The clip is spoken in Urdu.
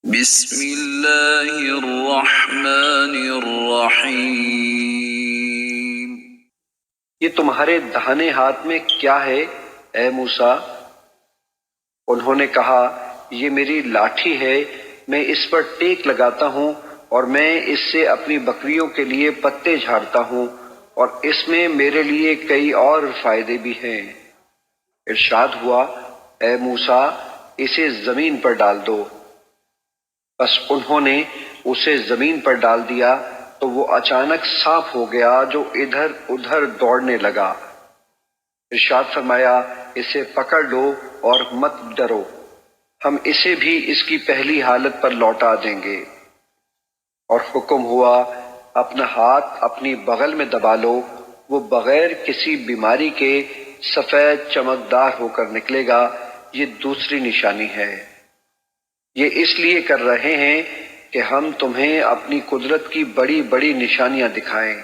بسم اللہ الرحمن الرحیم۔ یہ تمہارے دہنے ہاتھ میں کیا ہے اے موسیٰ؟ انہوں نے کہا یہ میری لاٹھی ہے، میں اس پر ٹیک لگاتا ہوں اور میں اس سے اپنی بکریوں کے لیے پتے جھاڑتا ہوں، اور اس میں میرے لیے کئی اور فائدے بھی ہیں۔ ارشاد ہوا اے موسیٰ اسے زمین پر ڈال دو۔ بس انہوں نے اسے زمین پر ڈال دیا تو وہ اچانک سانپ ہو گیا جو ادھر ادھر دوڑنے لگا۔ ارشاد فرمایا اسے پکڑ لو اور مت ڈرو، ہم اسے بھی اس کی پہلی حالت پر لوٹا دیں گے۔ اور حکم ہوا اپنا ہاتھ اپنی بغل میں دبا لو، وہ بغیر کسی بیماری کے سفید چمکدار ہو کر نکلے گا، یہ دوسری نشانی ہے۔ یہ اس لیے کر رہے ہیں کہ ہم تمہیں اپنی قدرت کی بڑی بڑی نشانیاں دکھائیں۔